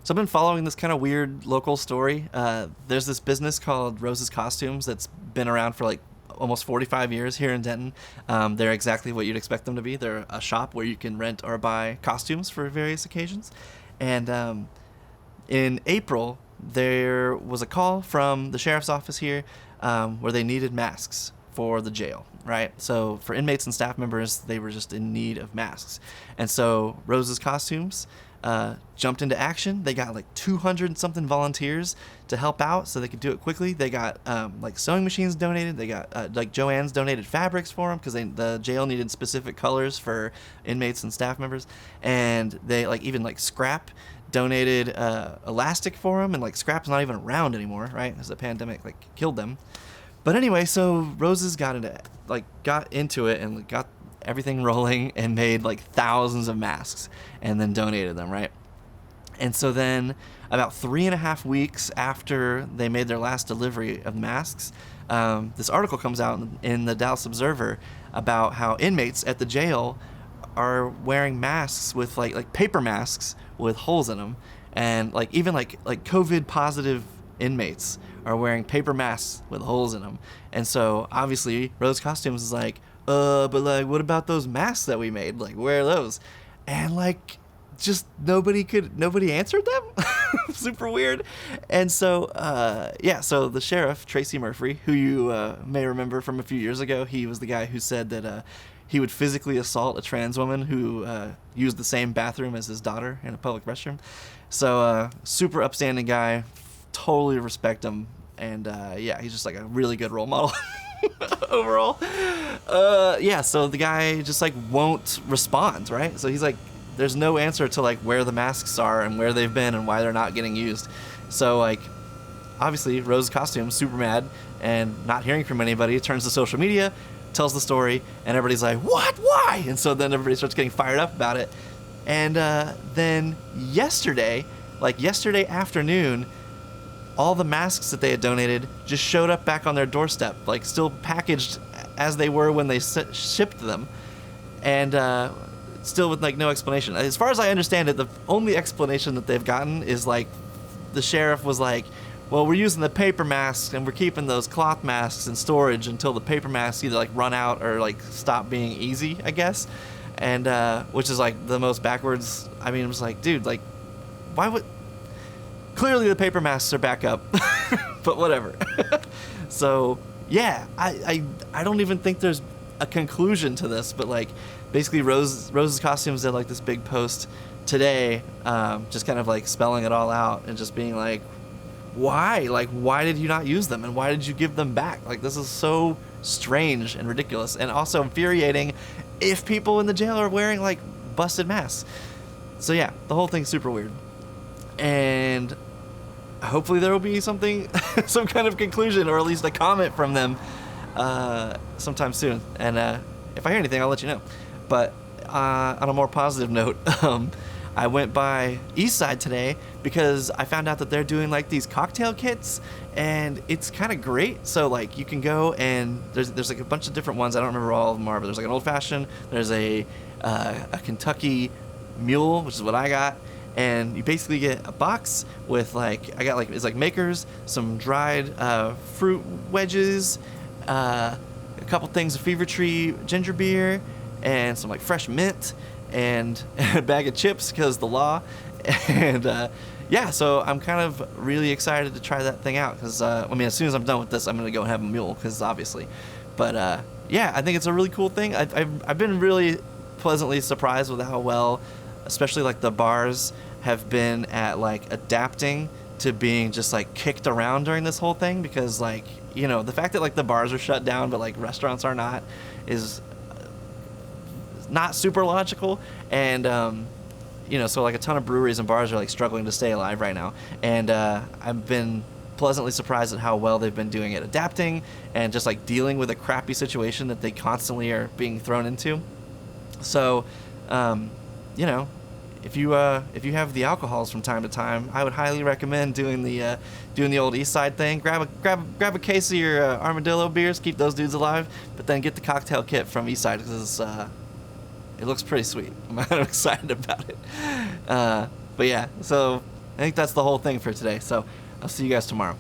So I've been following this kind of weird local story. There's this business called Rose's Costumes that's been around for like almost 45 years here in Denton. They're exactly what you'd expect them to be. They're a shop where you can rent or buy costumes for various occasions. And in April, there was a call from the sheriff's office here where they needed masks for the jail, right? So for inmates and staff members, they were just in need of masks. And so Rose's Costumes jumped into action. They got like 200 and something volunteers to help out so they could do it quickly. They got like sewing machines donated. They got like Joanne's donated fabrics for them because the jail needed specific colors for inmates and staff members. And they like even like Scrap donated elastic for them, and like Scrap's not even around anymore, right? Because the pandemic like killed them. But anyway, so Roses got into it and got everything rolling and made like thousands of masks and then donated them, right? And so then about 3.5 weeks after they made their last delivery of masks, this article comes out in the Dallas Observer about how inmates at the jail are wearing masks with like paper masks with holes in them, and like even like COVID positive inmates are wearing paper masks with holes in them. And so obviously Rose Costumes is like, but like what about those masks that we made? Like where are those? And like just nobody answered them. Super weird. And so so the sheriff, Tracy Murphy, who you may remember from a few years ago, he was the guy who said that he would physically assault a trans woman who used the same bathroom as his daughter in a public restroom. So super upstanding guy, totally respect him, and he's just like a really good role model overall. So the guy just like won't respond, right? So he's like, there's no answer to like where the masks are and where they've been and why they're not getting used. So like obviously Rose Costumes super mad and not hearing from anybody, turns to social media, tells the story, and everybody's like, what, why? And so then everybody starts getting fired up about it. And then yesterday afternoon, all the masks that they had donated just showed up back on their doorstep, like still packaged as they were when they shipped them, and still with like no explanation. As far as I understand it, the only explanation that they've gotten is like the sheriff was like, well, we're using the paper masks and we're keeping those cloth masks in storage until the paper masks either like run out or like stop being easy, I guess. And which is like the most backwards. I mean, it was like, dude, like why would... Clearly the paper masks are back up, but whatever. So yeah, I don't even think there's a conclusion to this, but like basically Rose's Costumes did like this big post today, just kind of like spelling it all out and just being like, why did you not use them and why did you give them back? Like this is so strange and ridiculous and also infuriating if people in the jail are wearing like busted masks. So yeah, the whole thing's super weird. And hopefully there will be something, some kind of conclusion or at least a comment from them sometime soon. And if I hear anything, I'll let you know. But on a more positive note, I went by East Side today because I found out that they're doing like these cocktail kits, and it's kind of great. So like you can go and there's like a bunch of different ones. I don't remember all of them are, but there's like an old fashioned. There's a Kentucky Mule, which is what I got. And you basically get a box with like, I got like, it's like Makers, some dried fruit wedges, a couple things of Fever Tree ginger beer, and some like fresh mint, and a bag of chips because the law. And so I'm kind of really excited to try that thing out because, as soon as I'm done with this, I'm going to go and have a mule because obviously. But I think it's a really cool thing. I've been really pleasantly surprised with how well, especially like the bars have been at like adapting to being just like kicked around during this whole thing, because like, you know, the fact that like the bars are shut down but like restaurants are not is not super logical. And so like a ton of breweries and bars are like struggling to stay alive right now, and I've been pleasantly surprised at how well they've been doing it, adapting and just like dealing with a crappy situation that they constantly are being thrown into. So if you have the alcohols from time to time, I would highly recommend doing the old East Side thing. Grab a case of your Armadillo beers, keep those dudes alive, but then get the cocktail kit from East Side because it looks pretty sweet. I'm kind of excited about it. But yeah, so I think that's the whole thing for today. So I'll see you guys tomorrow.